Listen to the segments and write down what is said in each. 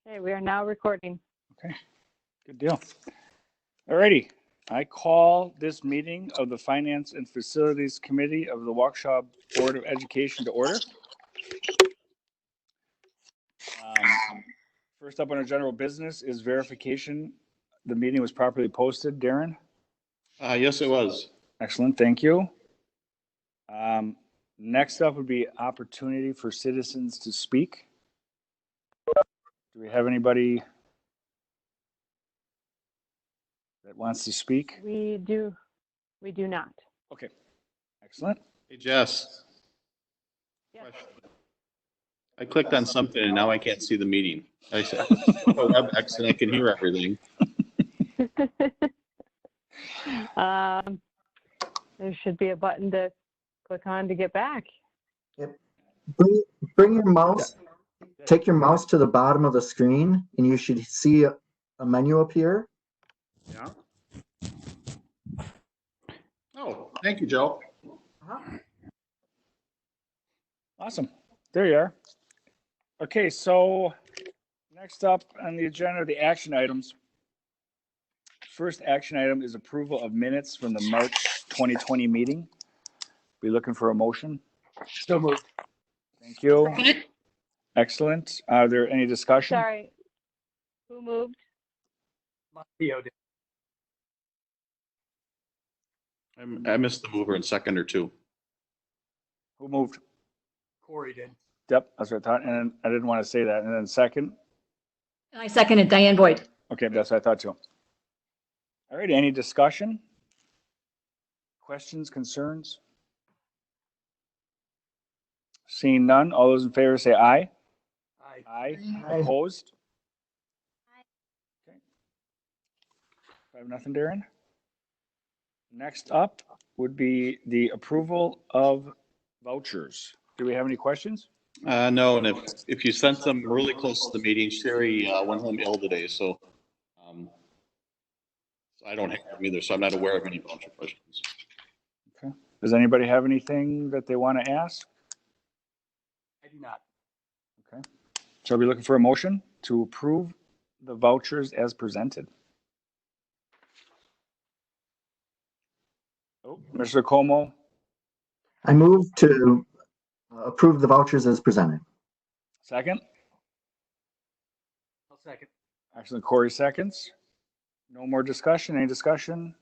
Okay, we are now recording. Okay, good deal. All righty. I call this meeting of the Finance and Facilities Committee of the Waukesha Board of Education to order. First up on our general business is verification. The meeting was properly posted. Darren? Yes, it was. Excellent, thank you. Next up would be opportunity for citizens to speak. Do we have anybody that wants to speak? We do not. Okay, excellent. Hey, Jess. Yes. I clicked on something and now I can't see the meeting. I said, WebEx and I can hear everything. There should be a button to click on to get back. Yep. Bring your mouse, take your mouse to the bottom of the screen, and you should see a menu appear. Yeah. Oh, thank you, Joe. Awesome. There you are. Okay, so next up on the agenda are the action items. First action item is approval of minutes from the March 2020 meeting. Be looking for a motion. So moved. Thank you. Excellent. Are there any discussion? Sorry, who moved? Theo did. I missed the mover in second or two. Who moved? Corey did. Yep, that's what I thought. And I didn't want to say that. And then second? And I seconded Diane Boyd. Okay, that's what I thought too. All right, any discussion? Questions, concerns? Seeing none, all those in favor say aye. Aye. Aye. Aye. Opposed? Okay. 5-0, Darren. Next up would be the approval of vouchers. Do we have any questions? No, and if you sent them really close to the meeting, Sherry went home ill today, so I don't have them either, so I'm not aware of any voucher questions. Okay. Does anybody have anything that they want to ask? I do not. Okay. So I'll be looking for a motion to approve the vouchers as presented. Oh, Mr. Como, I move to approve the vouchers as presented. second. I'll second. Actually, Corey seconds. No more discussion. Any discussion?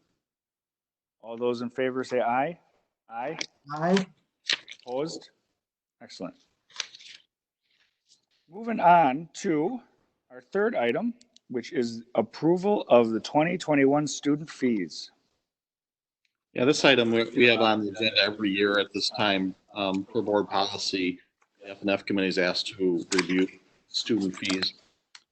All those in favor say aye. Aye. Aye. Opposed? Excellent. Moving on to our third item, which is approval of the 2021 student fees. Yeah, this item we have on the agenda every year at this time for board policy. The F&F committee is asked to review student fees.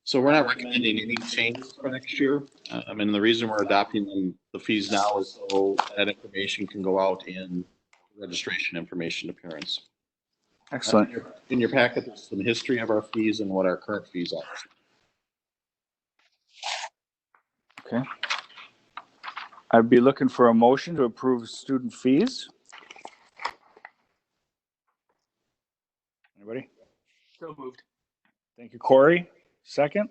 So we're not recommending any changes for next year. I mean, the reason we're adopting the fees now is so that information can go out in registration information appearance. Excellent. In your packet, there's some history of our fees and what our current fees are. Okay. I'd be looking for a motion to approve student fees. Anybody? So moved. Thank you, Corey. Second.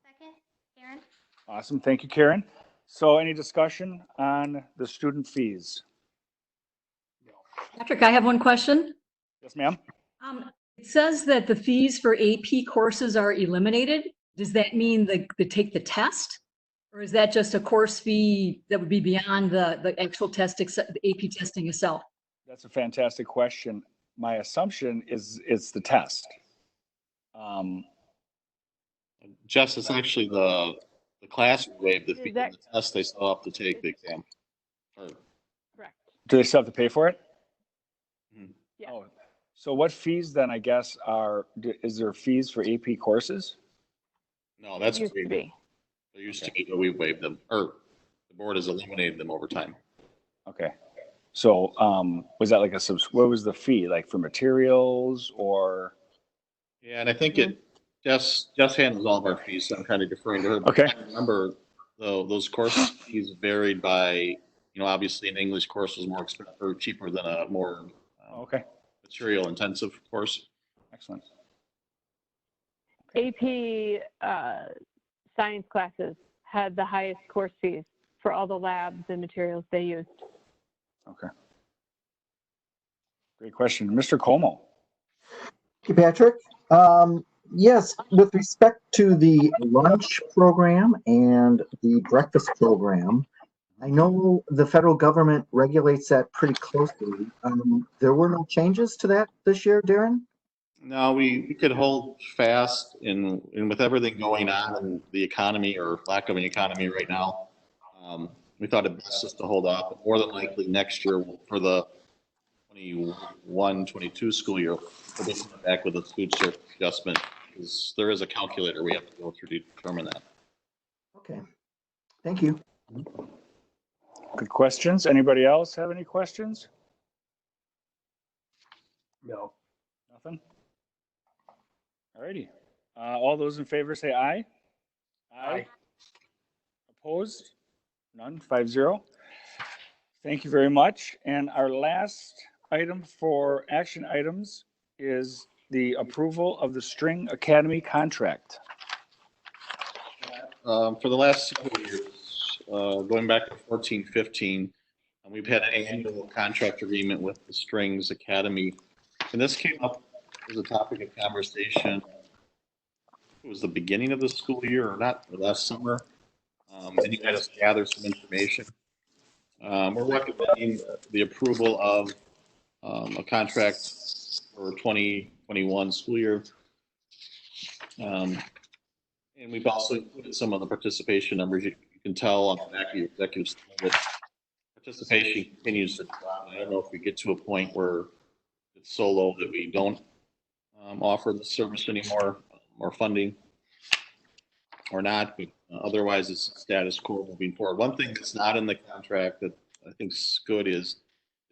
Second, Karen. Awesome. Thank you, Karen. So any discussion on the student fees? Patrick, I have one question. Yes, ma'am. It says that the fees for AP courses are eliminated. Does that mean they take the test? Or is that just a course fee that would be beyond the actual test, the AP testing itself? That's a fantastic question. My assumption is it's the test. Jess, it's actually the class waived the fee. That- The test, they still have to take the exam. Correct. Do they still have to pay for it? Yeah. Oh, so what fees then, I guess, is there fees for AP courses? No, that's Used to be. There used to be, but we waived them, or the board has eliminated them over time. Okay. So was that like what was the fee, like for materials or? Yeah, and I think Jess handles all of our fees, so I'm kind of deferring to her. Okay. I remember those course fees varied by, obviously an English course was more expensive or cheaper than a more Okay. material intensive course. Excellent. AP science classes had the highest course fees for all the labs and materials they used. Okay. Great question. Mr. Como. Thank you, Patrick. Yes, with respect to the lunch program and the breakfast program, I know the federal government regulates that pretty closely. There were no changes to that this year, Darren? No, we could hold fast in with everything going on in the economy or lack of an economy right now. We thought it best just to hold off. But more than likely next year for the 21-22 school year, we'll be coming back with a food service adjustment because there is a calculator we have to go through to determine that. Okay, thank you. Good questions. Anybody else have any questions? No. Nothing? Alrighty. All those in favor say aye. Aye. Opposed? None. 5-0. Thank you very much. And our last item for action items is the approval of the String Academy contract. For the last several years, going back to 14-15, we've had an annual contract agreement with the Strings Academy. And this came up as a topic of conversation. It was the beginning of the school year, or not, or last summer. And you had us gather some information. We're recommending the approval of a contract for 2021 school year. And we've also included some of the participation numbers. You can tell on the back of your executive statement that participation continues to drop. I don't know if we get to a point where it's so low that we don't offer the service anymore or funding or not, but otherwise it's status quo moving forward. One thing that's not in the contract that I think is good is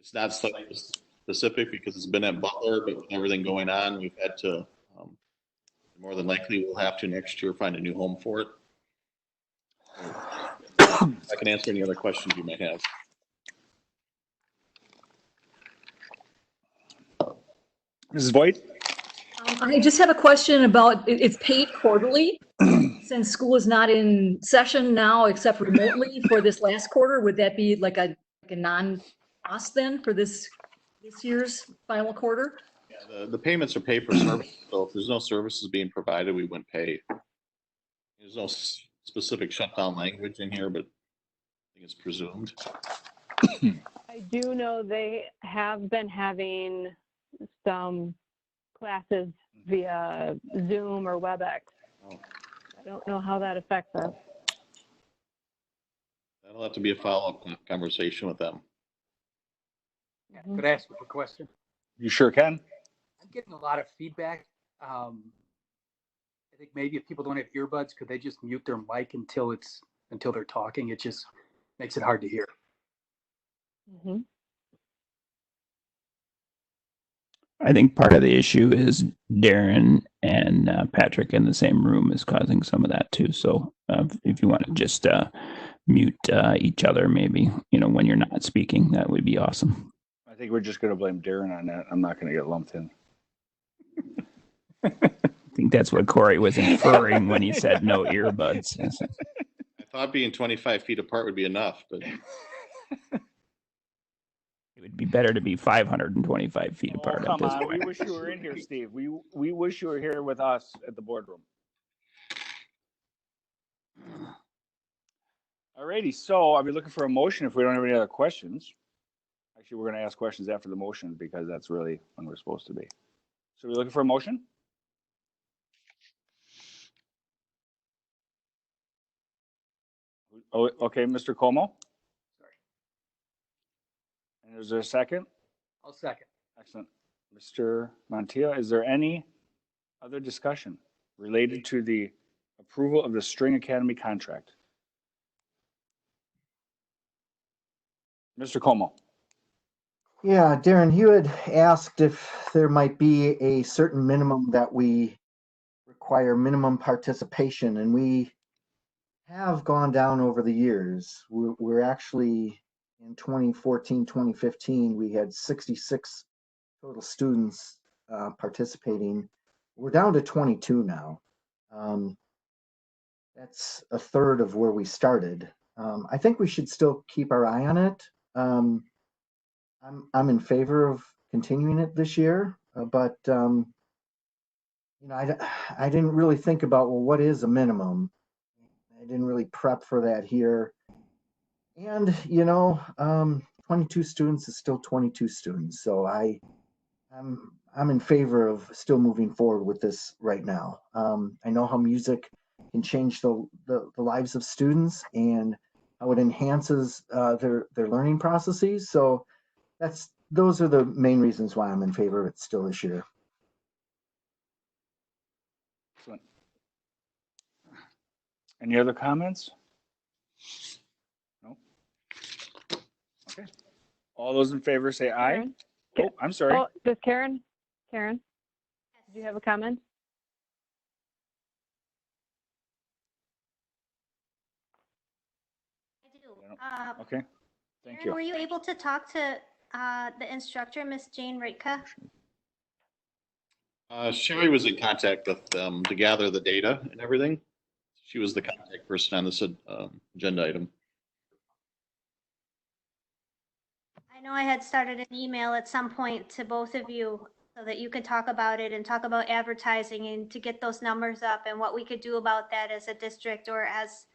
it's not specific because it's been at Butler, but with everything going on, we've had to, more than likely we'll have to next year find a new home for it. I can answer any other questions you may have. Mrs. Voigt? I just have a question about, it's paid quarterly. Since school is not in session now, except remotely for this last quarter, would that be like a non-cost then for this year's final quarter? Yeah, the payments are paid for service. So if there's no services being provided, we wouldn't pay. There's no specific shutdown language in here, but I think it's presumed. I do know they have been having some classes via Zoom or WebEx. Oh. I don't know how that affects us. That'll have to be a follow-up conversation with them. Could I ask a quick question? You sure can. I'm getting a lot of feedback. I think maybe if people don't have earbuds, could they just mute their mic until they're talking? It just makes it hard to hear. Mm-hmm. I think part of the issue is Darren and Patrick in the same room is causing some of that too. So if you want to just mute each other, maybe, when you're not speaking, that would be awesome. I think we're just going to blame Darren on that. I'm not going to get lumped in. I think that's what Corey was inferring when he said no earbuds. I thought being 25 feet apart would be enough, but It would be better to be 525 feet apart at this point. We wish you were in here, Steve. We wish you were here with us at the boardroom. Alrighty, so I'll be looking for a motion if we don't have any other questions. Actually, we're going to ask questions after the motion because that's really when we're supposed to be. So we're looking for a motion? Oh, okay, Mr. Como? Sorry. And is there a second? I'll second. Excellent. Mr. Montilla, is there any other discussion related to the approval of the String Academy contract? Mr. Como? Yeah, Darren, you had asked if there might be a certain minimum that we require minimum participation, and we have gone down over the years. We're actually in 2014, 2015, we had 66 total students participating. We're down to 22 now. That's a third of where we started. I think we should still keep our eye on it. I'm in favor of continuing it this year, but I didn't really think about, well, what is a minimum? I didn't really prep for that here. And 22 students is still 22 students, so I'm in favor of still moving forward with this right now. I know how music can change the lives of students and how it enhances their learning processes. So those are the main reasons why I'm in favor of it still this year. Excellent. Any other comments? No. Okay. All those in favor say aye. Karen? Oh, I'm sorry. Oh, does Karen? Karen, do you have a comment? I do. Okay. Thank Karen, you. were you able to talk to the instructor, Miss Jane Ritka? Sherry was in contact with them to gather the data and everything. She was the contact person on this agenda item. I know I had started an email at some point to both of you so that you could talk about it and talk about advertising and to get those numbers up and what we could do about that as a district or as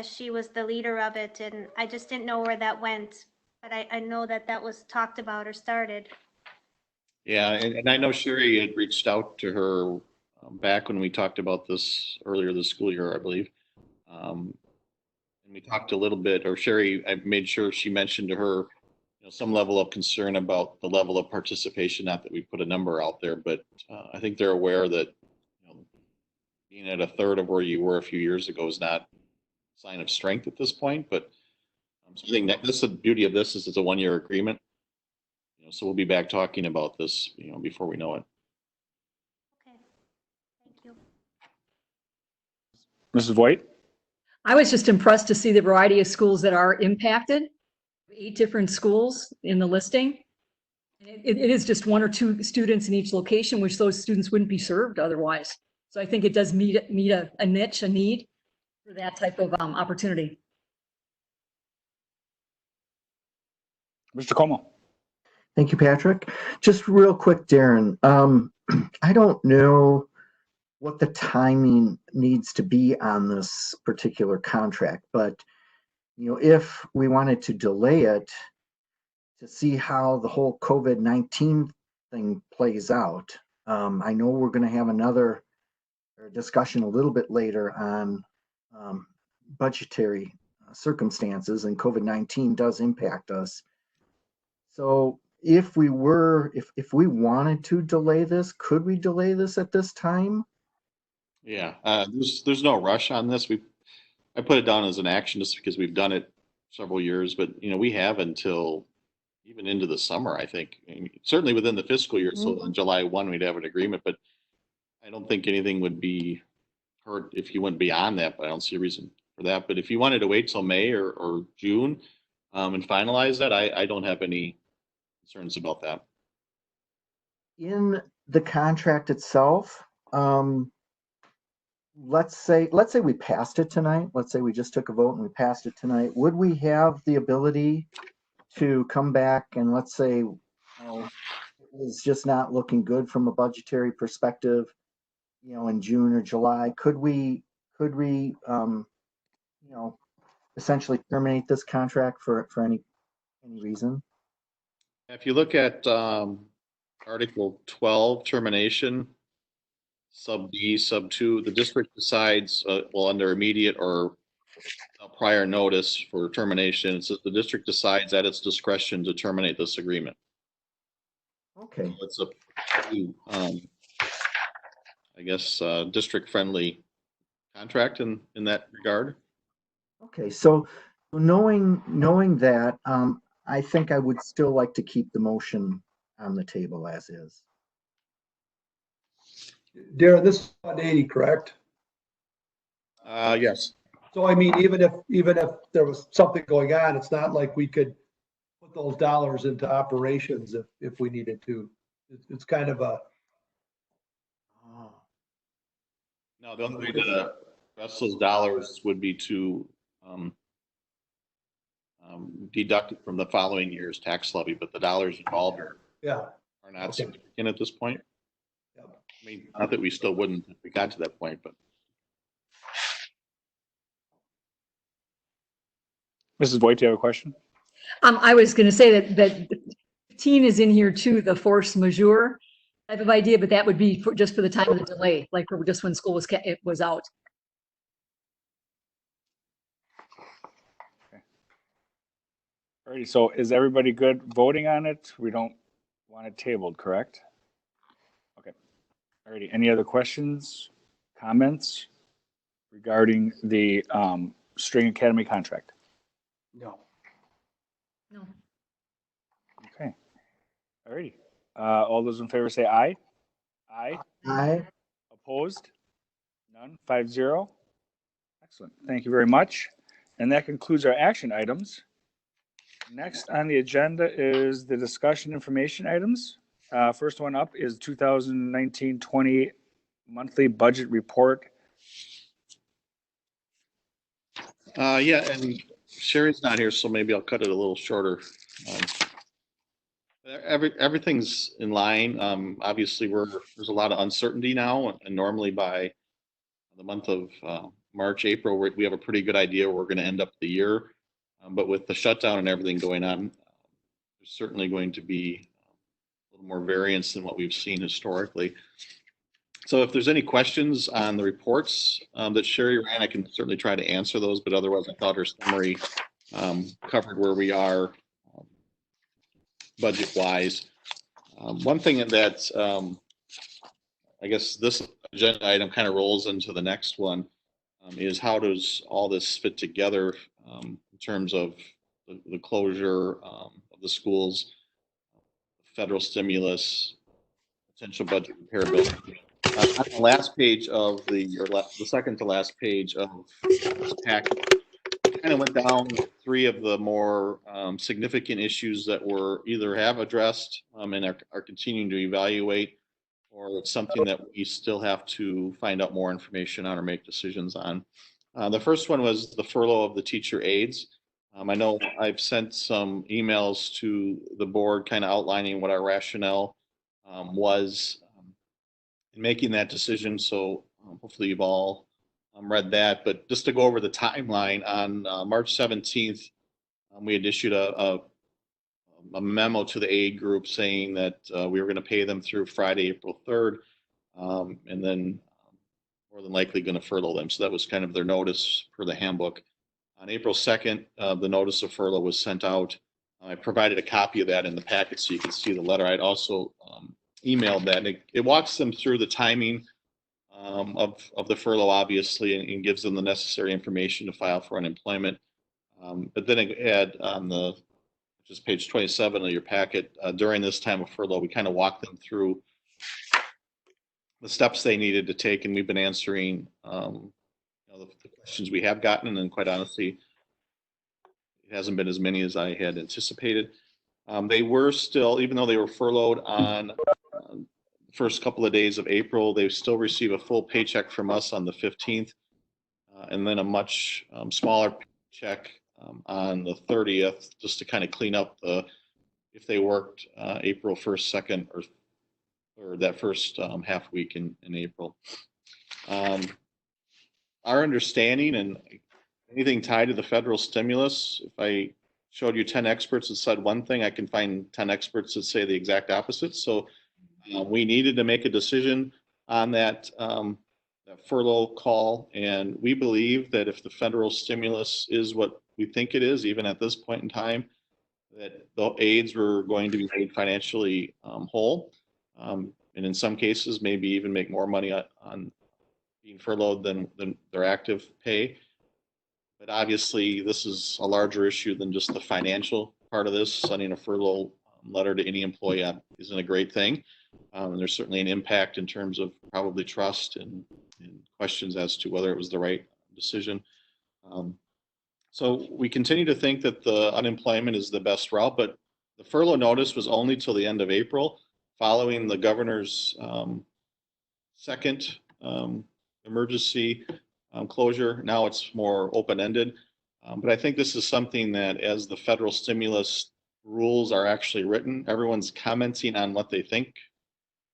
she was the leader of it. And I just didn't know where that went, but I know that was talked about or started. Yeah, and I know Sherry had reached out to her back when we talked about this earlier this school year, I believe. And we talked a little bit, or Sherry, I made sure she mentioned to her, some level of concern about the level of participation. Not that we put a number out there, but I think they're aware that being at a third of where you were a few years ago is not a sign of strength at this point. But so I think that this is the beauty of this is it's a 1-year agreement. So we'll be back talking about this, before we know it. Okay, thank you. Mrs. White? I was just impressed to see the variety of schools that are impacted. 8 different schools in the listing. It is just 1 or 2 students in each location, which those students wouldn't be served otherwise. So I think it does meet a niche, a need for that type of opportunity. Mr. Como? Thank you, Patrick. Just real quick, Darren. I don't know what the timing needs to be on this particular contract, but if we wanted to delay it to see how the whole COVID-19 thing plays out, I know we're going to have another discussion a little bit later on budgetary circumstances, and COVID-19 does impact us. So if we wanted to delay this, could we delay this at this time? Yeah, there's no rush on this. I put it down as an action just because we've done it several years, but we have until even into the summer, I think. Certainly within the fiscal year. So on July 1, we'd have an agreement, but I don't think anything would be hurt if you went beyond that, but I don't see a reason for that. But if you wanted to wait till May or June and finalize that, I don't have any concerns about that. In the contract itself, let's say we passed it tonight. Let's say we just took a vote and we passed it tonight. Would we have the ability to come back and let's say it was just not looking good from a budgetary perspective, in June or July? Could we essentially terminate this contract for any reason? If you look at Article 12, termination, sub D, sub 2, the district decides, under immediate or prior notice for termination, it says the district decides at its discretion to terminate this agreement. Okay. So it's a district friendly contract in that regard. Okay, so knowing that, I think I would still like to keep the motion on the table as is. Darren, this is 180, correct? Yes. So I mean, even if there was something going on, it's not like we could put those dollars into operations if we needed to. It's kind of a. No, the only way to invest those dollars would be to deduct it from the following year's tax levy, but the dollars involved Yeah, are not Okay. significant at this point. Yep. I mean, not that we still wouldn't if we got to that point, but Mrs. Voigt, do you have a question? I was going to say that 15 is in here too, the force majeure type of idea, but that would be just for the time of the delay, like for just when school was out. Alrighty, so is everybody good voting on it? We don't want it tabled, correct? Okay. Alrighty, any other questions, comments regarding the String Academy contract? No. No. Okay. Alrighty. All those in favor say aye. Aye. Aye. Opposed? None. 5-0. Excellent. Thank you very much. And that concludes our action items. Next on the agenda is the discussion information items. First one up is 2019-20 monthly budget report. yeah, and Sherry's not here, so maybe I'll cut it a little shorter. Everything's in line. Obviously, there's a lot of uncertainty now, and normally by the month of March, April, we have a pretty good idea where we're going to end up the year. But with the shutdown and everything going on, there's certainly going to be a little more variance than what we've seen historically. So if there's any questions on the reports that Sherry ran, I can certainly try to answer those, but otherwise I thought her summary covered where we are budget-wise. One thing that I guess this agenda item kind of rolls into the next one is how does all this fit together in terms of the closure of the schools, federal stimulus, potential budget repairability. On the last page of the second to last page of this packet, kind of went down three of the more significant issues that were either have addressed and are continuing to evaluate, or it's something that we still have to find out more information on or make decisions on. The first one was the furlough of the teacher aides. I know I've sent some emails to the board kind of outlining what our rationale was in making that decision. So hopefully you've all read that. But just to go over the timeline, on March 17th, we had issued a memo to the aid group saying that we were going to pay them through Friday, April 3rd, and then more than likely going to furlough them. So that was kind of their notice per the handbook. On April 2nd, the notice of furlough was sent out. I provided a copy of that in the packet so you can see the letter. I'd also emailed that. And it walks them through the timing of the furlough, obviously, and gives them the necessary information to file for unemployment. But then it had on the just page 27 of your packet, during this time of furlough, we kind of walked them through the steps they needed to take, and we've been answering the questions we have gotten, and quite honestly, it hasn't been as many as I had anticipated. They were still, even though they were furloughed on the first couple of days of April, they still receive a full paycheck from us on the 15th, and then a much smaller check on the 30th, just to kind of clean up if they worked April 1st, 2nd, or that first half week in April. Our understanding, and anything tied to the federal stimulus, if I showed you 10 experts that said one thing, I can find 10 experts that say the exact opposite. So we needed to make a decision on that furlough call, and we believe that if the federal stimulus is what we think it is, even at this point in time, that the aides were going to be made financially whole, and in some cases maybe even make more money on being furloughed than their active pay. But obviously this is a larger issue than just the financial part of this. Sending a furlough letter to any employee isn't a great thing. And there's certainly an impact in terms of probably trust and questions as to whether it was the right decision. So we continue to think that the unemployment is the best route, but the furlough notice was only till the end of April, following the governor's second emergency closure. Now it's more open-ended. But I think this is something that as the federal stimulus rules are actually written, everyone's commenting on what they think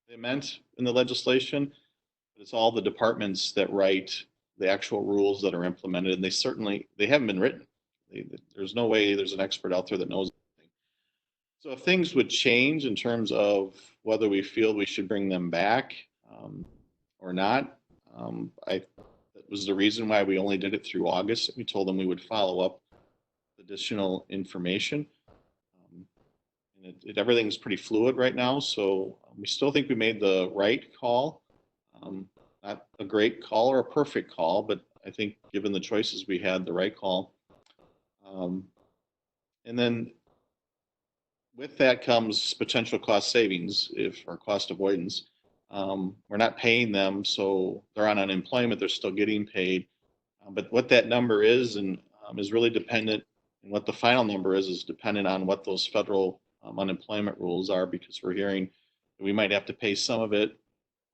they meant in the legislation. It's all the departments that write the actual rules that are implemented, and they haven't been written. There's no way there's an expert out there that knows anything. So if things would change in terms of whether we feel we should bring them back or not, that was the reason why we only did it through August. We told them we would follow up with additional information. And everything's pretty fluid right now, so we still think we made the right call. Not a great call or a perfect call, but I think given the choices we had, the right call. And then with that comes potential cost savings or cost avoidance. We're not paying them, so they're on unemployment, they're still getting paid. But what that number is is really dependent, and what the final number is dependent on what those federal unemployment rules are, because we're hearing that we might have to pay some of it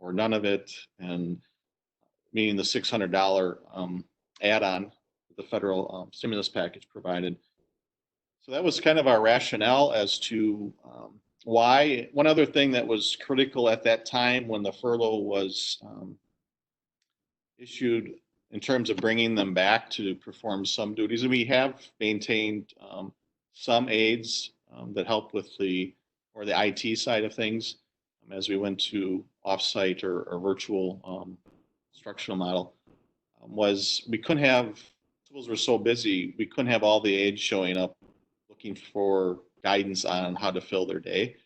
or none of it, and meaning the $600 add-on the federal stimulus package provided. So that was kind of our rationale as to why. One other thing that was critical at that time when the furlough was issued in terms of bringing them back to perform some duties, and we have maintained some aides that help with the IT side of things as we went to offsite or virtual instructional model, was we couldn't have, schools were so busy, we couldn't have all the aides showing up looking for guidance on how to fill their day.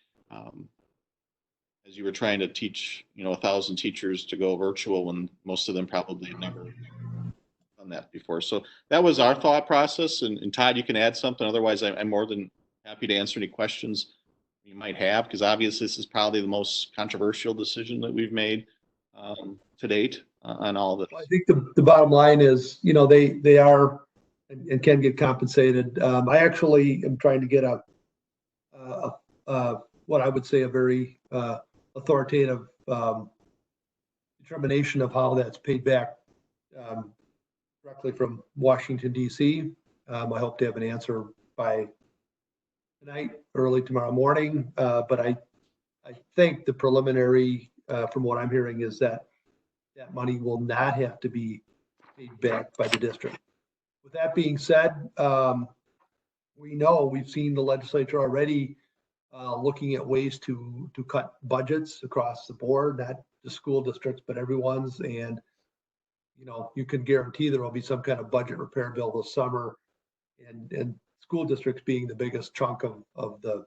As you were trying to teach, 1,000 teachers to go virtual when most of them probably have never done that before. So that was our thought process. And Todd, you can add something. Otherwise, I'm more than happy to answer any questions you might have, because obviously this is probably the most controversial decision that we've made to date on all this. I think the bottom line is, they are and can get compensated. I actually am trying to get what I would say a very authoritative determination of how that's paid back directly from Washington, D.C. I hope to have an answer by tonight, early tomorrow morning. But I think the preliminary, from what I'm hearing, is that money will not have to be paid back by the district. With that being said, we've seen the legislature already looking at ways to cut budgets across the board, not the school districts, but everyone's. And, you can guarantee there will be some kind of budget repair bill this summer, and school districts being the biggest chunk of the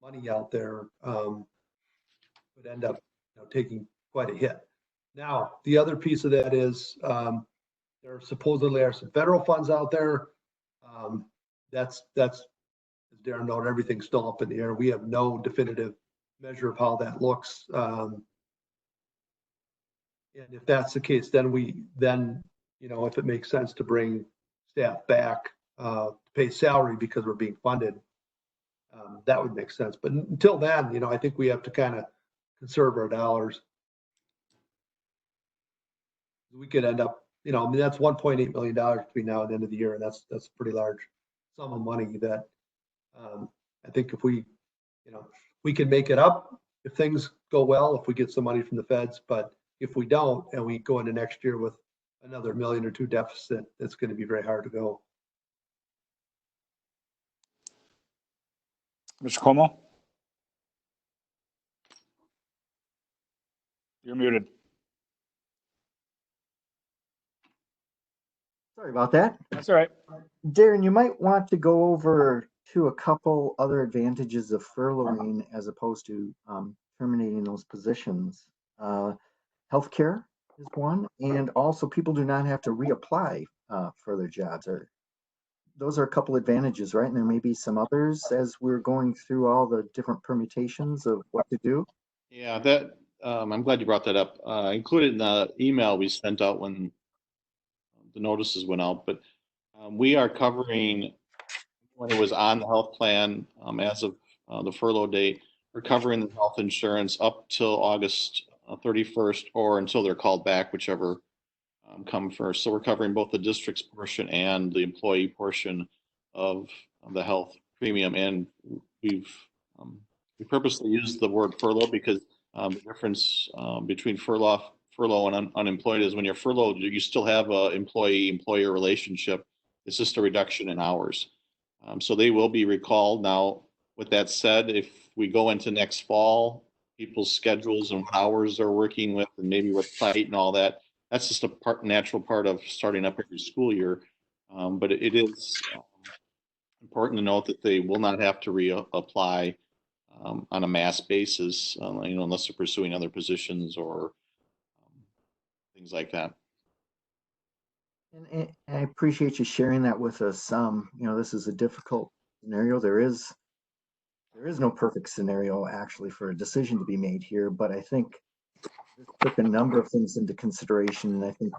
money out there would end up taking quite a hit. Now, the other piece of that is there supposedly are some federal funds out there. That's as Darren noted, everything's still up in the air. We have no definitive measure of how that looks. And if that's the case, then if it makes sense to bring staff back to pay salary because we're being funded, that would make sense. But until then, I think we have to kind of conserve our dollars. We could end up, that's $1.8 million between now and the end of the year, and that's a pretty large sum of money that I think if we can make it up if things go well, if we get some money from the feds. But if we don't, and we go into next year with another $1 million or $2 million deficit, it's going to be very hard to go. Mr. Como? You're muted. Sorry about that. That's all right. Darren, you might want to go over to a couple other advantages of furloughing as opposed to terminating those positions. Healthcare is one, and also people do not have to reapply for their jobs. Those are a couple advantages, right? And there may be some others as we're going through all the different permutations of what to do. Yeah, I'm glad you brought that up. Included in the email we sent out when the notices went out, but we are covering when it was on the health plan as of the furlough date. We're covering the health insurance up till August 31st or until they're called back, whichever come first. So we're covering both the district's portion and the employee portion of the health premium. And we've we purposely used the word furlough because the difference between furlough and unemployed is when you're furloughed, you still have a employee-employer relationship. It's just a reduction in hours. So they will be recalled. Now, with that said, if we go into next fall, people's schedules and what hours they're working with and maybe with site and all that, that's just a natural part of starting up every school year. But it is important to note that they will not have to reapply on a mass basis, unless they're pursuing other positions or things like that. And I appreciate you sharing that with us. This is a difficult scenario. There is no perfect scenario actually for a decision to be made here, but I think this took a number of things into consideration, and I think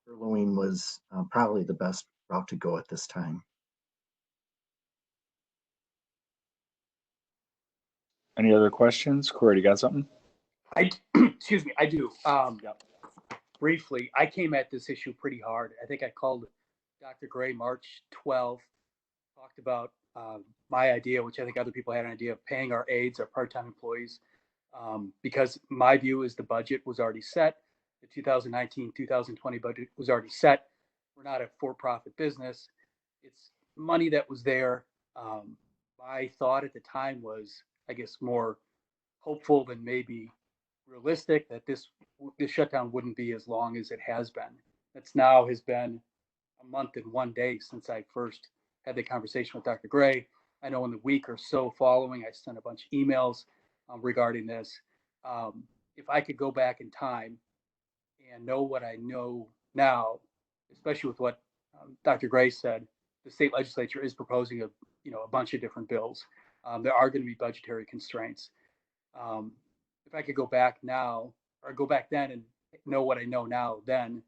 furloughing was probably the best route to go at this time. Any other questions? Corey, you got something? Excuse me, I do. Briefly, I came at this issue pretty hard. I think I called Dr. Gray March 12th, talked about my idea, which I think other people had an idea of paying our aides, our part-time employees, because my view is the budget was already set. The 2019-2020 budget was already set. We're not a for-profit business. It's money that was there. My thought at the time was, I guess, more hopeful than maybe realistic that this shutdown wouldn't be as long as it has been. It's now has been a month and 1 day since I first had the conversation with Dr. Gray. I know in the week or so following, I sent a bunch of emails regarding this. If I could go back in time and know what I know now, especially with what Dr. Gray said, the state legislature is proposing a bunch of different bills. There are going to be budgetary constraints. If I could go back now or go back then and know what I know now, then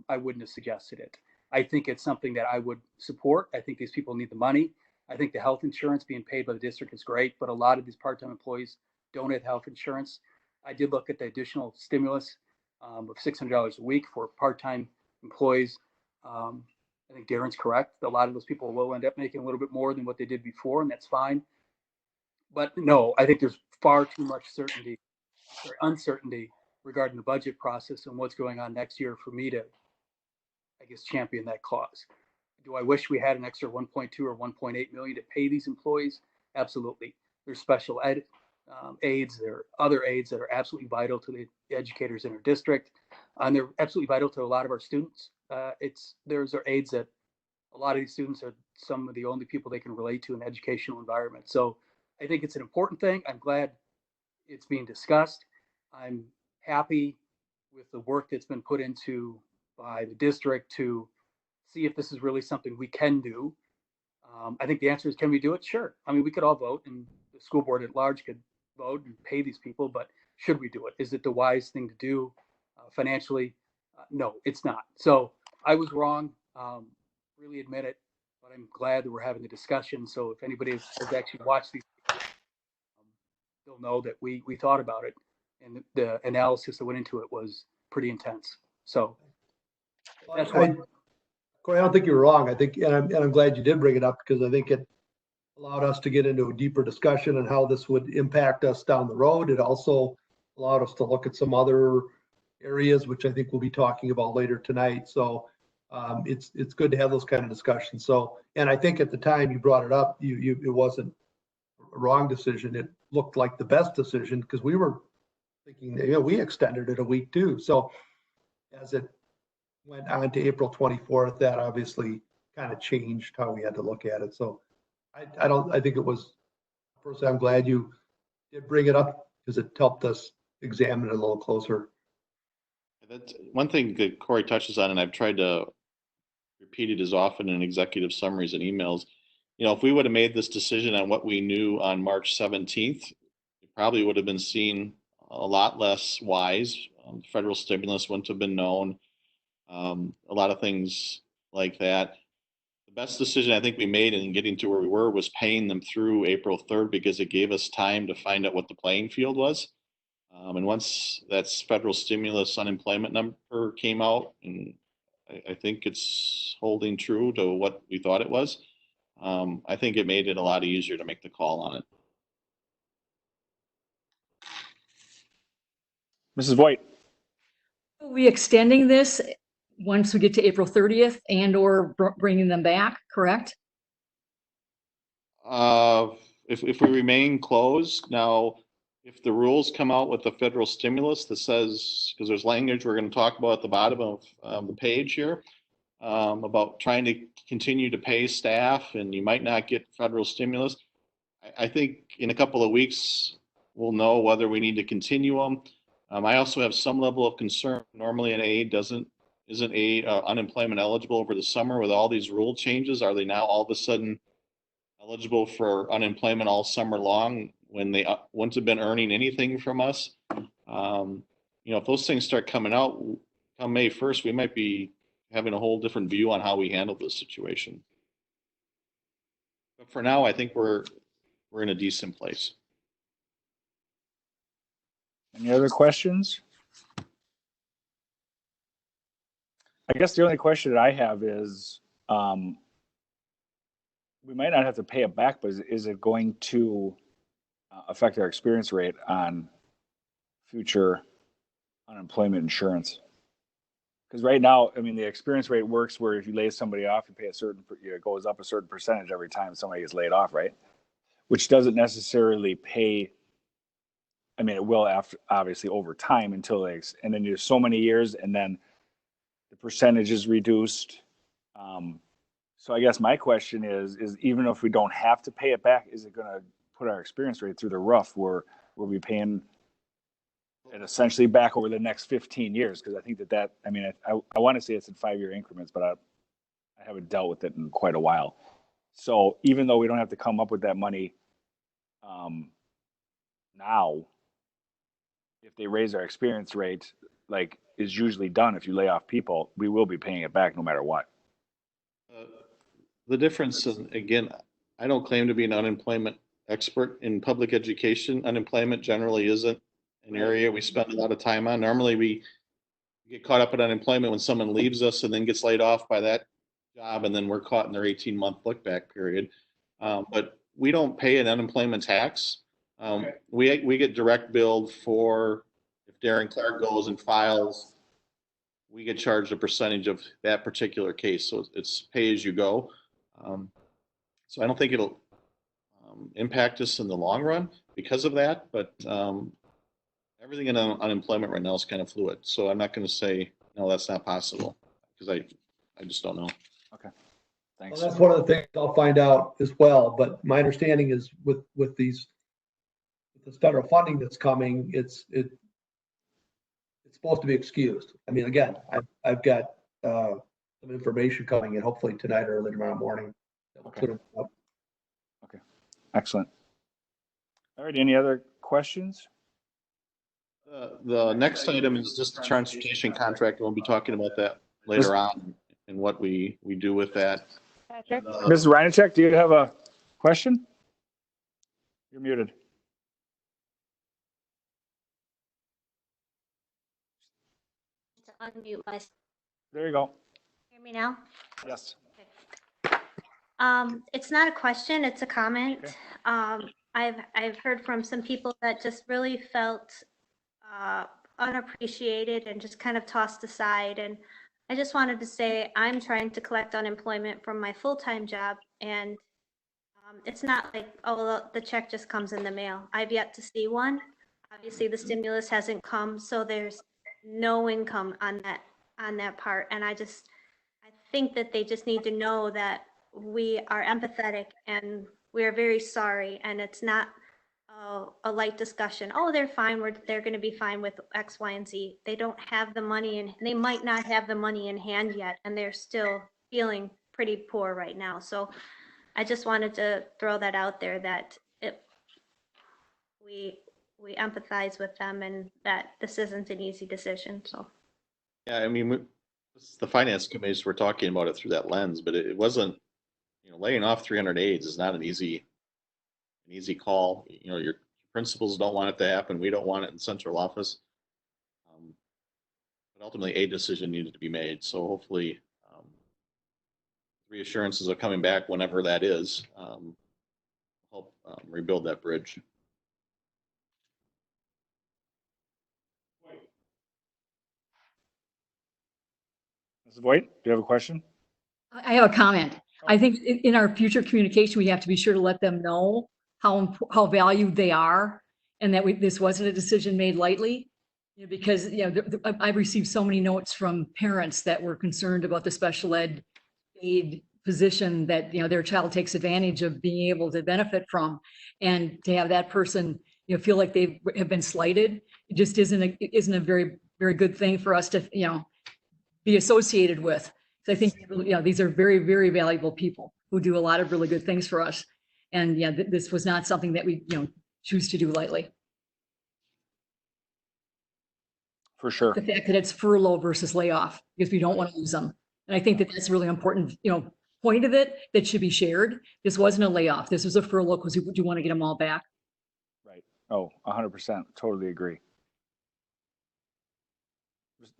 I wouldn't have suggested it. I think it's something that I would support. I think these people need the money. I think the health insurance being paid by the district is great, but a lot of these part-time employees don't have health insurance. I did look at the additional stimulus of $600 a week for part-time employees. I think Darren's correct. A lot of those people will end up making a little bit more than what they did before, and that's fine. But no, I think there's far too much uncertainty regarding the budget process and what's going on next year for me to, I guess, champion that cause. Do I wish we had an extra 1.2 or 1.8 million to pay these employees? Absolutely. There's special ed aides. There are other aides that are absolutely vital to the educators in our district, and they're absolutely vital to a lot of our students. There's our aides that a lot of these students are some of the only people they can relate to in an educational environment. So I think it's an important thing. I'm glad it's being discussed. I'm happy with the work that's been put into by the district to see if this is really something we can do. I think the answer is, can we do it? Sure. I mean, we could all vote and the school board at large could vote and pay these people, but should we do it? Is it the wise thing to do financially? No, it's not. So I was wrong. Really admit it, but I'm glad that we're having the discussion. So if anybody has actually watched these, they'll know that we thought about it, and the analysis that went into it was pretty intense. So that's why. Corey, I don't think you're wrong. I think, and I'm glad you did bring it up, because I think it allowed us to get into a deeper discussion on how this would impact us down the road. It also allowed us to look at some other areas, which I think we'll be talking about later tonight. So it's good to have those kind of discussions. So, and I think at the time you brought it up, it wasn't a wrong decision. It looked like the best decision, because we were thinking, we extended it a week too. So as it went on to April 24th, that obviously kind of changed how we had to look at it. So I think it was, personally, I'm glad you did bring it up, because it helped us examine it a little closer. That's one thing that Corey touches on, and I've tried to repeat it as often in executive summaries and emails. If we would have made this decision on what we knew on March 17th, it probably would have been seen a lot less wise. Federal stimulus wouldn't have been known. A lot of things like that. The best decision I think we made in getting to where we were was paying them through April 3rd, because it gave us time to find out what the playing field was. And once that federal stimulus unemployment number came out, and I think it's holding true to what we thought it was, I think it made it a lot easier to make the call on it. Mrs. White. Are we extending this once we get to April 30th and or bringing them back, correct? If we remain closed now, if the rules come out with the federal stimulus that says, because there's language we're going to talk about at the bottom of the page here, about trying to continue to pay staff and you might not get federal stimulus. I think in a couple of weeks, we'll know whether we need to continue them. I also have some level of concern. Normally an aide isn't aide unemployment eligible over the summer with all these rule changes. Are they now all of a sudden eligible for unemployment all summer long when they wouldn't have been earning anything from us? If those things start coming out come May 1st, we might be having a whole different view on how we handle this situation. But for now, I think we're in a decent place. Any other questions? I guess the only question that I have is, we might not have to pay it back, but is it going to affect our experience rate on future unemployment insurance? Because right now, I mean, the experience rate works where if you lay somebody off, you pay it goes up a certain percentage every time somebody gets laid off, right? Which doesn't necessarily pay. I mean, it will after, obviously over time and then there's so many years and then the percentage is reduced. So I guess my question is even if we don't have to pay it back, is it going to put our experience rate through the roof where we'll be paying it essentially back over the next 15 years? Because I think I want to say it's in 5-year increments, but I haven't dealt with it in quite a while. So even though we don't have to come up with that money now, if they raise our experience rate, like is usually done if you lay off people, we will be paying it back no matter what. The difference is, again, I don't claim to be an unemployment expert in public education. Unemployment generally isn't an area we spend a lot of time on. Normally we get caught up in unemployment when someone leaves us and then gets laid off by that job, and then we're caught in their 18-month look back period. But we don't pay an unemployment tax. We get direct billed for if Darren Clark goes and files, we get charged a percentage of that particular case. So it's pay as you go. So I don't think it'll impact us in the long run because of that, but everything in unemployment right now is kind of fluid. So I'm not going to say, no, that's not possible because I just don't know. Okay. Thanks. Well, that's one of the things I'll find out as well. But my understanding is with this federal funding that's coming, it's supposed to be excused. I mean, again, I've got some information coming in hopefully tonight or early tomorrow morning. Okay. Okay. Excellent. All right. Any other questions? The next item is just the transportation contract. We'll be talking about that later on and what we do with that. Patrick? Mrs. Reinacek, do you have a question? You're muted. To unmute myself. There you go. Hear me now? Yes. It's not a question, it's a comment. Okay. I've heard from some people that just really felt unappreciated and just kind of tossed aside. And I just wanted to say I'm trying to collect unemployment from my full-time job, and it's not like, oh, the check just comes in the mail. I've yet to see one. Obviously, the stimulus hasn't come, so there's no income on that part. And I think that they just need to know that we are empathetic and we are very sorry, and it's not a light discussion. Oh, they're fine. They're going to be fine with X, Y, and Z. They don't have the money, and they might not have the money in hand yet, and they're still feeling pretty poor right now. So I just wanted to throw that out there that we empathize with them and that this isn't an easy decision. So yeah, I mean, the finance committees were talking about it through that lens, but it wasn't. Laying off 300 aides is not an easy call. You're principals don't want it to happen. We don't want it in central office. But ultimately, a decision needed to be made. So hopefully, reassurances are coming back whenever that is. Help rebuild that bridge. Mrs. Voigt, do you have a question? I have a comment. I think in our future communication, we have to be sure to let them know how valued they are, and that this wasn't a decision made lightly. Because I've received so many notes from parents that were concerned about the special ed aid position that their child takes advantage of being able to benefit from, and to have that person feel like they have been slighted, it just isn't a very, very good thing for us to be associated with. So I think these are very, very valuable people who do a lot of really good things for us, and this was not something that we choose to do lightly. For sure. The fact that it's furlough versus layoff, because we don't want to lose them. And I think that that's a really important, point of it that should be shared. This wasn't a layoff. This was a furlough because we do want to get them all back. Right. Oh, 100%. Totally agree.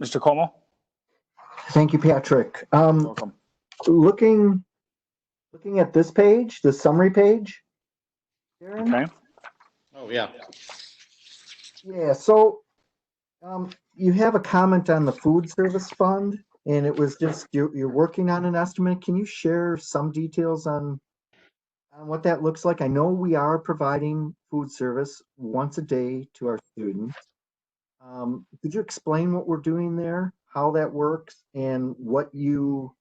Mr. Como? Thank you, Patrick. Welcome. Looking at this page, the summary page. Darren? Okay. Oh, yeah. Yeah, so you have a comment on the food service fund, and it was just you're working on an estimate. Can you share some details on what that looks like? I know we are providing food service once a day to our students. Could you explain what we're doing there, how that works, and what you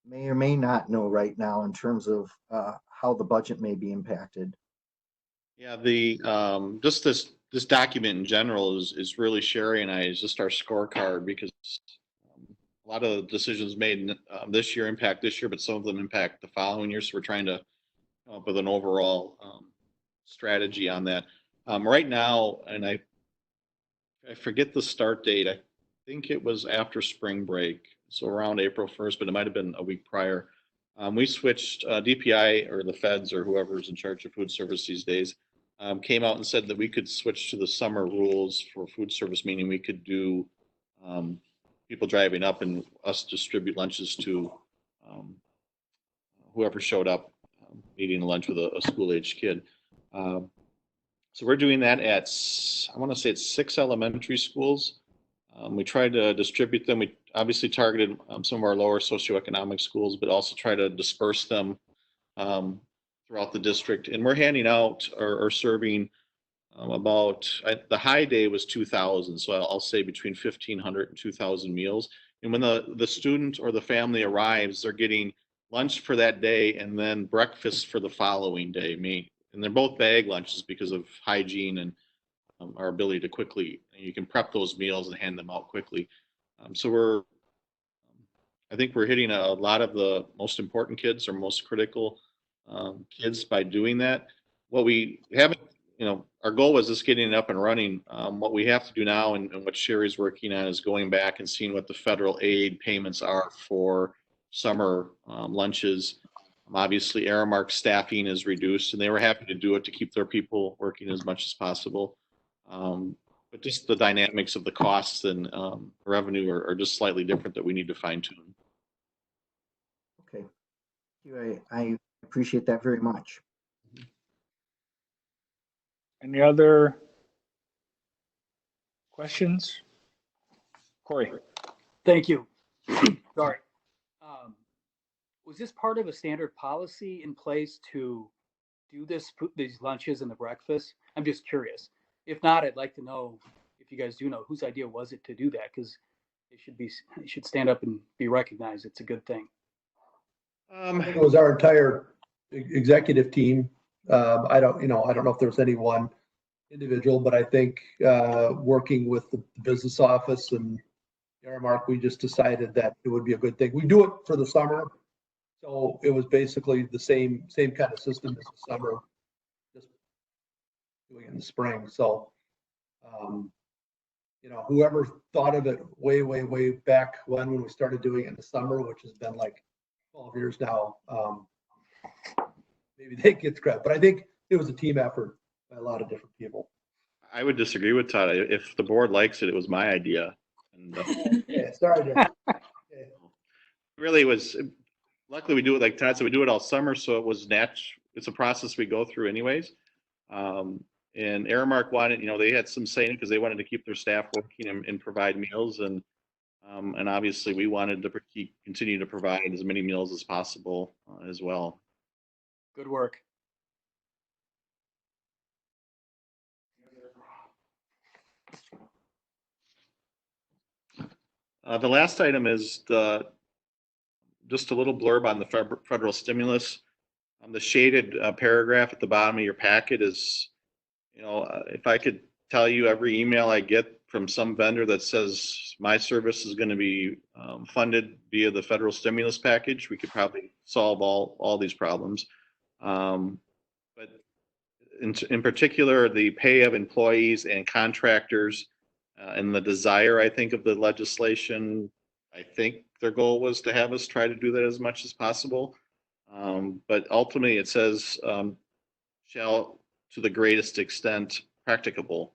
may or may not know right now in terms of how the budget may be impacted? Yeah, the just this document in general is really Sherry and I is just our scorecard, because a lot of the decisions made this year impact this year, but some of them impact the following year. So we're trying to come up with an overall strategy on that. Right now, and I forget the start date. I think it was after spring break, so around April 1st, but it might have been a week prior. We switched DPI, or the feds, or whoever's in charge of food service these days, came out and said that we could switch to the summer rules for food service, meaning we could do people driving up and us distribute lunches to whoever showed up eating lunch with a school-age kid. So we're doing that at, I want to say it's 6 elementary schools. We tried to distribute them. We obviously targeted some of our lower socioeconomic schools, but also try to disperse them throughout the district. And we're handing out or serving about, the high day was 2,000. So I'll say between 1,500 and 2,000 meals. And when the student or the family arrives, they're getting lunch for that day and then breakfast for the following day. And they're both bag lunches because of hygiene and our ability to quickly, you can prep those meals and hand them out quickly. So I think we're hitting a lot of the most important kids or most critical kids by doing that. What we haven't, our goal was just getting it up and running. What we have to do now, and what Sherry's working on, is going back and seeing what the federal aid payments are for summer lunches. Obviously, Aramark staffing is reduced, and they were happy to do it to keep their people working as much as possible. But just the dynamics of the costs and revenue are just slightly different that we need to fine tune. Okay, I appreciate that very much. Any other questions? Corey. Thank you. Sorry. Was this part of a standard policy in place to do these lunches and the breakfast? I'm just curious. If not, I'd like to know, if you guys do know, whose idea was it to do that? Because it should stand up and be recognized. It's a good thing. I think it was our entire executive team. I don't know if there's any one individual, but I think working with the business office and Aramark, we just decided that it would be a good thing. We do it for the summer, so it was basically the same kind of system as the summer, just doing it in the spring. So, whoever thought of it way back when we started doing it in the summer, which has been like 12 years now, maybe they get credit, but I think it was a team effort by a lot of different people. I would disagree with Todd. If the board likes it, it was my idea. And Yeah, sorry, Darren. Okay. really was, luckily we do it like Todd said, we do it all summer. So it was it's a process we go through anyways. And Aramark wanted, they had some saying because they wanted to keep their staff working and provide meals. And obviously we wanted to continue to provide as many meals as possible as well. Good work. The last item is just a little blurb on the federal stimulus. The shaded paragraph at the bottom of your packet is, if I could tell you every email I get from some vendor that says my service is going to be funded via the federal stimulus package, we could probably solve all these problems. But in particular, the pay of employees and contractors and the desire, I think, of the legislation, I think their goal was to have us try to do that as much as possible. But ultimately it says shall, to the greatest extent practicable,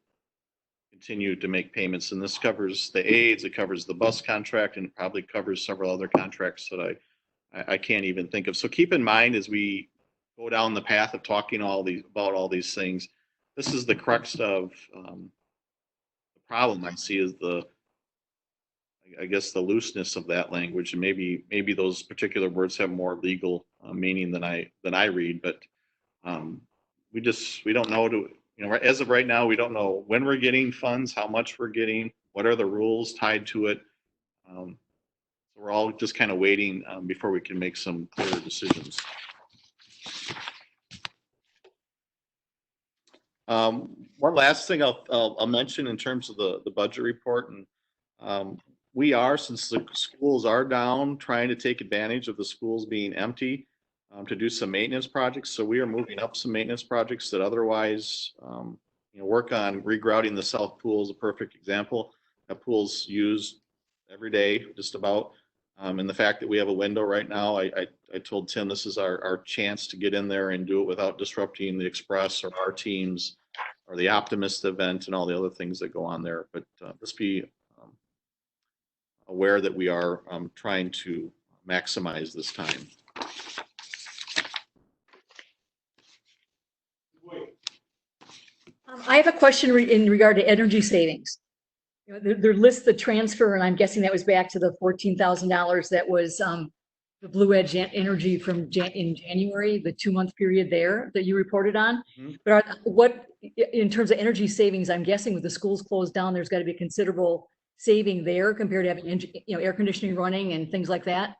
continue to make payments. And this covers the aides, it covers the bus contract, and it probably covers several other contracts that I can't even think of. So keep in mind as we go down the path of talking about all these things, this is the crux of the problem I see is I guess the looseness of that language, and maybe those particular words have more legal meaning than I read, but we don't know as of right now, we don't know when we're getting funds, how much we're getting, what are the rules tied to it. So we're all just kind of waiting before we can make some clearer decisions. One last thing I'll mention in terms of the budget report, and we are, since the schools are down, trying to take advantage of the schools being empty to do some maintenance projects. So we are moving up some maintenance projects that otherwise, work on regrouting the south pool is a perfect example. That pool's used every day, just about. And the fact that we have a window right now, I told Tim this is our chance to get in there and do it without disrupting the Express or our teams or the Optimist event and all the other things that go on there. But just be aware that we are trying to maximize this time. I have a question in regard to energy savings. There lists the transfer, and I'm guessing that was back to the $14,000 that was the Blue Edge Energy from in January, the 2-month period there that you reported on. Mm-hmm. But what, in terms of energy savings, I'm guessing with the schools closed down, there's got to be considerable saving there compared to having air conditioning running and things like that.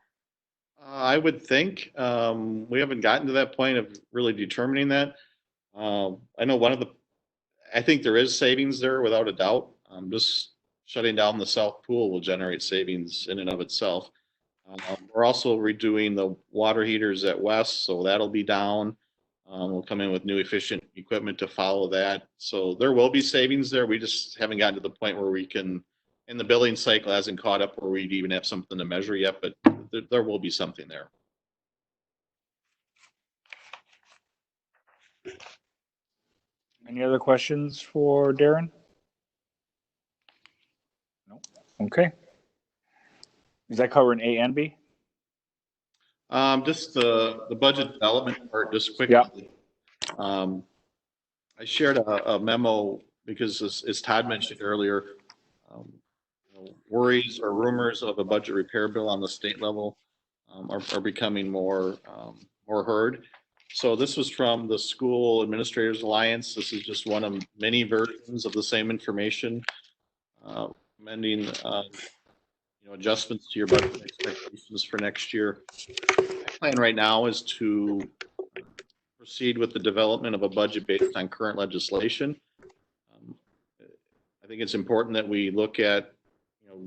I would think we haven't gotten to that point of really determining that. I know I think there is savings there without a doubt. Just shutting down the south pool will generate savings in and of itself. We're also redoing the water heaters at West, so that'll be down. We'll come in with new efficient equipment to follow that. So there will be savings there. We just haven't gotten to the point where we can, and the billing cycle hasn't caught up where we'd even have something to measure yet, but there will be something there. Any other questions for Darren? No. Okay. Is that covering A and B? Just the budget development part, just quickly. Yeah. I shared a memo because, as Todd mentioned earlier, worries or rumors of a budget repair bill on the state level are becoming more heard. So this was from the School Administrators Alliance. This is just one of many versions of the same information, recommending adjustments to your budget expectations for next year. My plan right now is to proceed with the development of a budget based on current legislation. I think it's important that we look at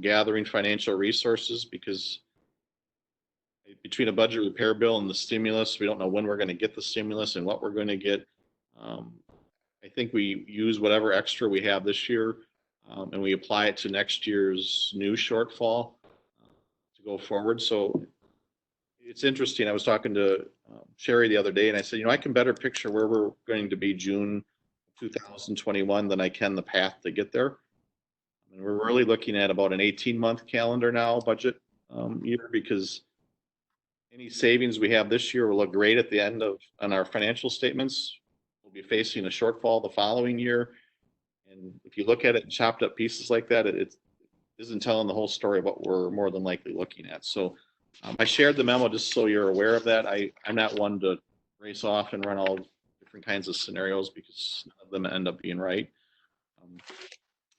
gathering financial resources, because between a budget repair bill and the stimulus, we don't know when we're going to get the stimulus and what we're going to get. I think we use whatever extra we have this year and we apply it to next year's new shortfall to go forward. So it's interesting. I was talking to Sherry the other day, and I said, I can better picture where we're going to be June 2021 than I can the path to get there. And we're really looking at about an 18-month calendar now, budget year, because any savings we have this year will look great at the end of on our financial statements. We'll be facing a shortfall the following year. And if you look at it in chopped up pieces like that, it isn't telling the whole story of what we're more than likely looking at. So I shared the memo just so you're aware of that. I'm not one to race off and run all different kinds of scenarios because none of them end up being right.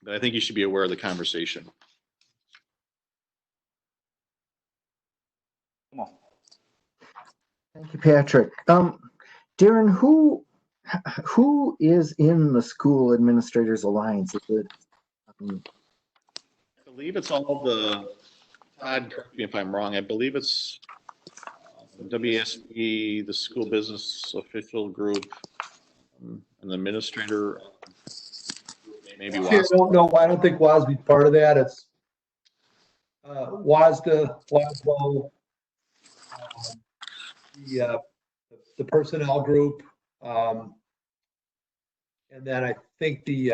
But I think you should be aware of the conversation. Come on. Thank you, Patrick. Darren, who is in the School Administrators Alliance? Is it, I believe it's all the, Todd, correct me if I'm wrong, I believe it's WSB, the School Business Official Group, an administrator, maybe See, I WASP. don't know. I don't think WASB's part of that. It's WASDA, WASBO, the personnel group, and then I think the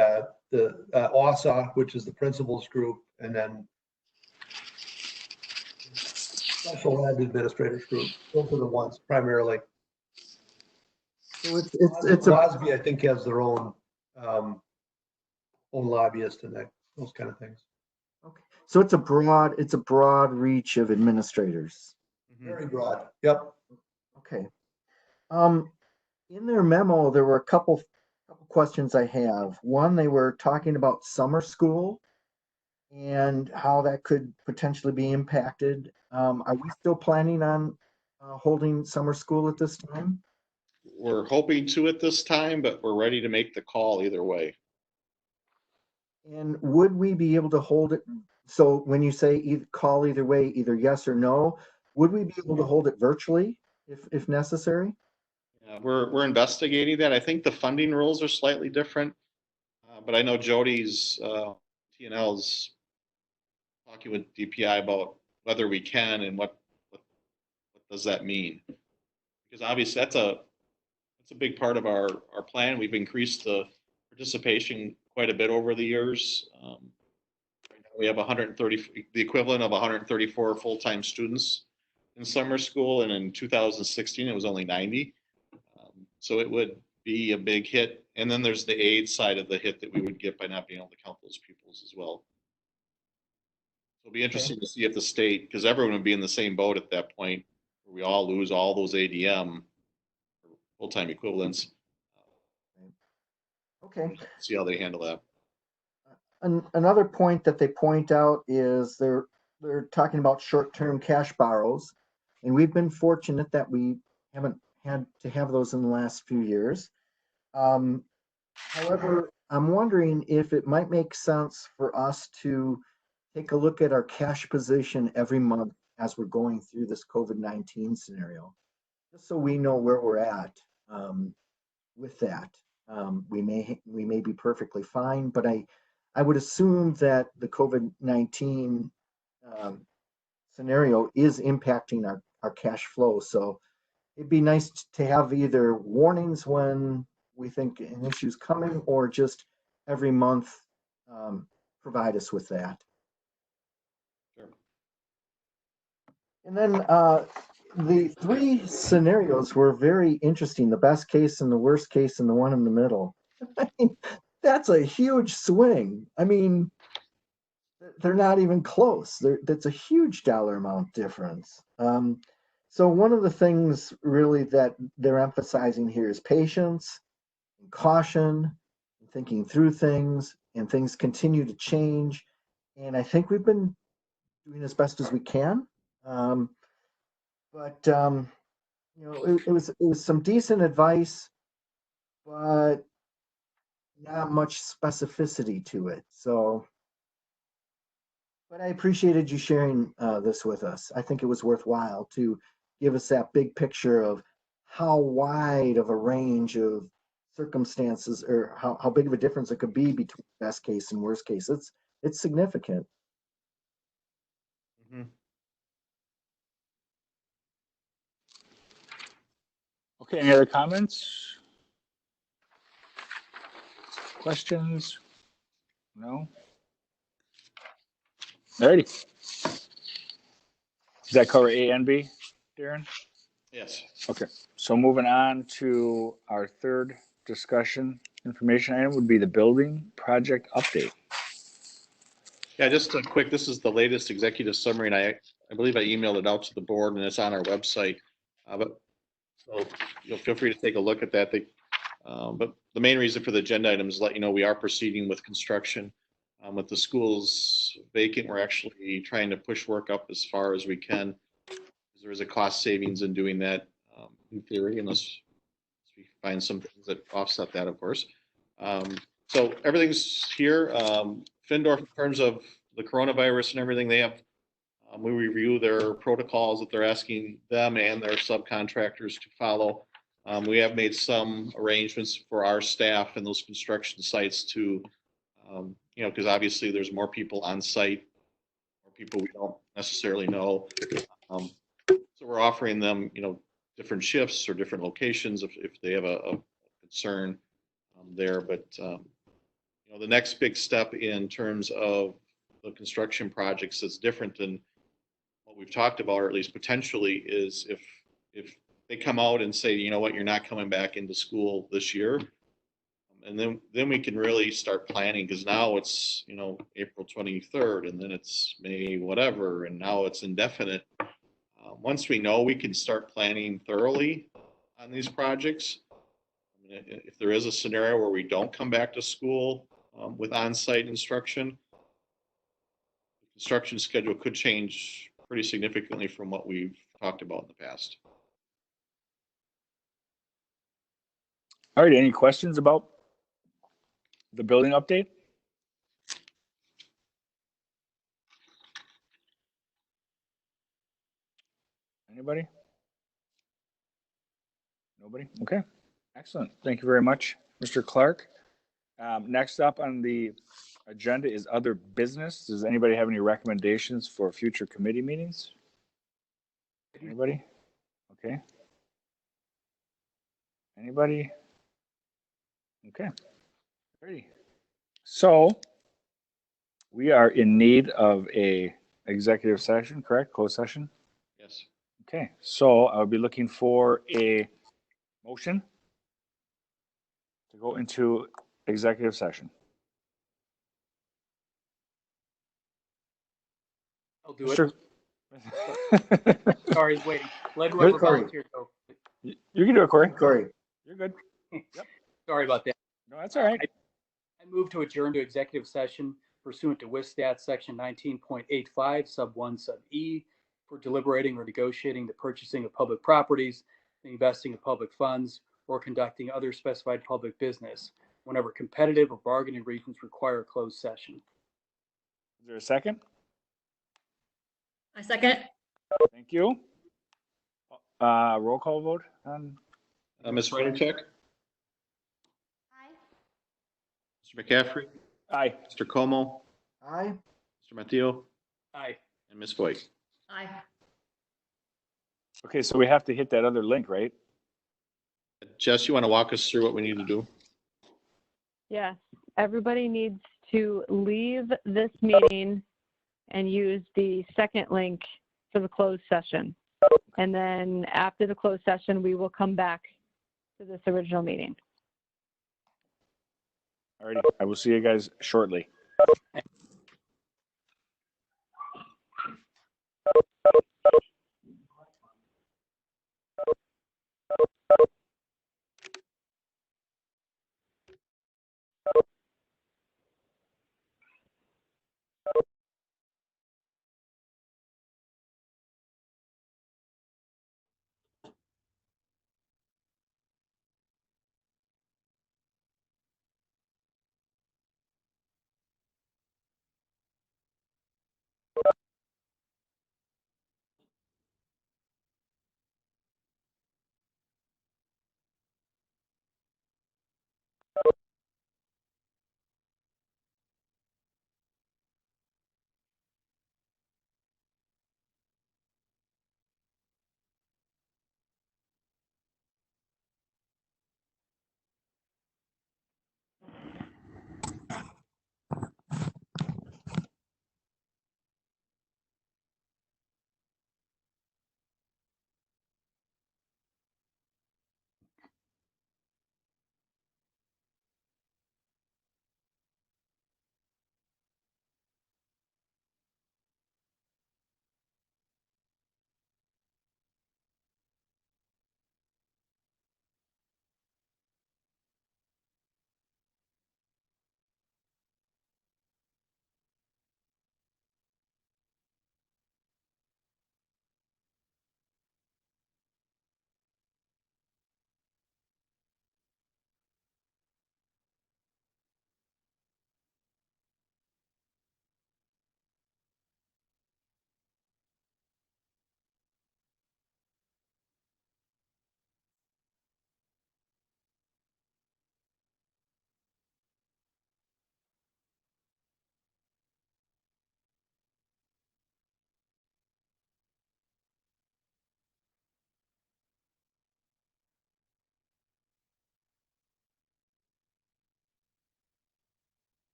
OSA, which is the principals group, and then special ed administrators group. Those are the ones primarily. so it's a, WASB, I think, has their own lobbyist and those kind of things. okay. So it's a broad reach of administrators. Very broad. Yep. Okay. In their memo, there were a couple questions I have. One, they were talking about summer school and how that could potentially be impacted. Are we still planning on holding summer school at this time? We're hoping to at this time, but we're ready to make the call either way. And would we be able to hold it? So when you say call either way, either yes or no, would we be able to hold it virtually if necessary? We're investigating that. I think the funding rules are slightly different, but I know Jody's T&L's talking with DPI about whether we can and what does that mean? Because obviously that's a big part of our plan. We've increased the participation quite a bit over the years. We have 130, the equivalent of 134 full-time students in summer school, and in 2016 it was only 90. So it would be a big hit. And then there's the aid side of the hit that we would get by not being able to count those pupils as well. So it'll be interesting to see if the state, because everyone would be in the same boat at that point, where we all lose all those ADM, full-time equivalents. Okay. See how they handle that. Another point that they point out is they're talking about short-term cash borrows, and we've been fortunate that we haven't had to have those in the last few years. However, I'm wondering if it might make sense for us to take a look at our cash position every month as we're going through this COVID-19 scenario, just so we know where we're at with that. We may be perfectly fine, but I would assume that the COVID-19 scenario is impacting our cash flow. So it'd be nice to have either warnings when we think an issue is coming, or just every month provide us with that. Sure. And then the three scenarios were very interesting: the best case and the worst case and the one in the middle. I mean, that's a huge swing. I mean, they're not even close. That's a huge dollar amount difference. So one of the things really that they're emphasizing here is patience and caution, and thinking through things, and things continue to change. And I think we've been doing as best as we can. But you know, it was some decent advice, but not much specificity to it. So, but I appreciated you sharing this with us. I think it was worthwhile to give us that big picture of how wide of a range of circumstances, or how big of a difference it could be between best case and worst case. It's significant. Mm-hmm. Okay, any other comments? Questions? No? Alrighty. Does that cover A and B, Darren? Yes. Okay, so moving on to our third discussion information item would be the building project update. Yeah, just a quick, this is the latest executive summary, and I believe I emailed it out to the board, and it's on our website. But so you'll feel free to take a look at that. But the main reason for the agenda item is to let you know we are proceeding with construction. With the schools vacant, we're actually trying to push work up as far as we can. There is a cost savings in doing that, in theory, unless we find some things that offset that, of course. So everything's here. Findorf, in terms of the coronavirus and everything, they have, we review their protocols that they're asking them and their subcontractors to follow. We have made some arrangements for our staff and those construction sites to, you know, because obviously there's more people on site, more people we don't necessarily know. So we're offering them, you know, different shifts or different locations if they have a concern there. But, you know, the next big step in terms of the construction projects that's different than what we've talked about, or at least potentially, is if they come out and say, you know what, you're not coming back into school this year. And then we can really start planning, because now it's, you know, April 23rd, and then it's May whatever, and now it's indefinite. Once we know, we can start planning thoroughly on these projects. I mean, if there is a scenario where we don't come back to school with on-site instruction, the construction schedule could change pretty significantly from what we've talked about in the past. All right, any questions about the building update? Anybody? Nobody? Okay, excellent. Thank you very much, Mr. Clark. Next up on the agenda is other business. Does anybody have any recommendations for future committee meetings? Anybody? Okay. Anybody? Okay. Ready. So we are in need of a executive session, correct? Closed session? Yes. Okay, so I'll be looking for a motion to go into executive session. I'll do it. Mr. Sorry, I was waiting. Let whoever volunteered go. You can do it, Corey. Corey. You're good. Sorry about that. No, that's all right. I move to adjourn to executive session pursuant to WSStat section 19.85 sub 1 sub E for deliberating or negotiating the purchasing of public properties, the investing of public funds, or conducting other specified public business whenever competitive or bargaining reasons require a closed session. Is there a second? I second. Thank you. Roll call vote on Ms. Reinercheck, Aye. Mr. McCaffrey, aye. Mr. Como, Aye. Mr. Matteo, Aye. and Ms. Voigt. Aye. Okay, so we have to hit that other link, right? Jess, you want to walk us through what we need to do? Yes, everybody needs to leave this meeting and use the second link for the closed session. And then after the closed session, we will come back to this original meeting. Alrighty, I will see you guys shortly.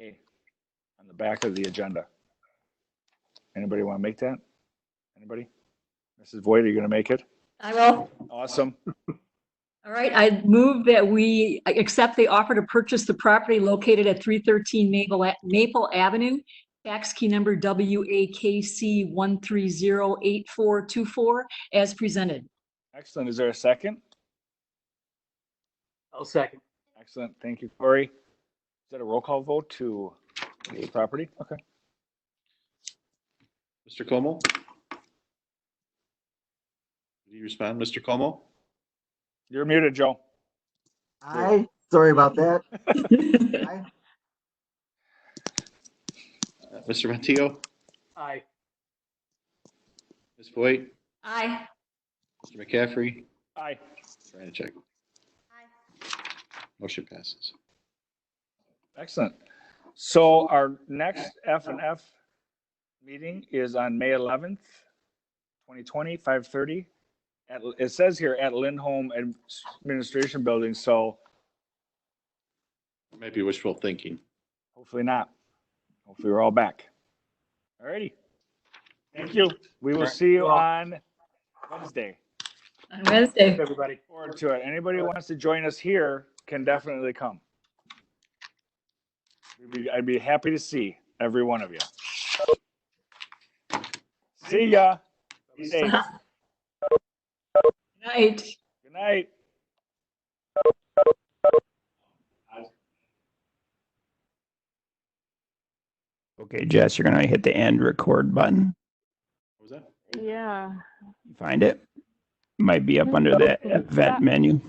A on the back of the agenda. Anybody want to make that? Anybody? Mrs. Voigt, are you going to make it? I will. Awesome. All right, I move that we accept the offer to purchase the property located at 313 Maple Avenue, tax key number WAKC 1308424 as presented. Excellent. Is there a second? I'll second. Excellent. Thank you, Corey. Is that a roll call vote to the property? Okay. Mr. Como? Did you respond, Mr. Como? You're muted, Joe. Aye, sorry about that. Aye. Mr. Montijo? Aye. Ms. Voigt? Aye. Mr. McCaffrey? Aye. Mr. Anichek? Aye. Motion passes. Excellent. So our next F&F meeting is on May 11th, 2020, 5:30. It says here at Lindholm Administration Building, so Might be wishful thinking. hopefully not. Hopefully we're all back. All righty. Thank you. We will see you on Wednesday. On Wednesday. Thanks, everybody. Forward to it. Anybody who wants to join us here can definitely come. I'd be happy to see every one of you. See ya. Be safe. Night. Good night. Okay, Jess, you're gonna hit the end record button. What was that? Yeah. You find it? Might be up under the event menu.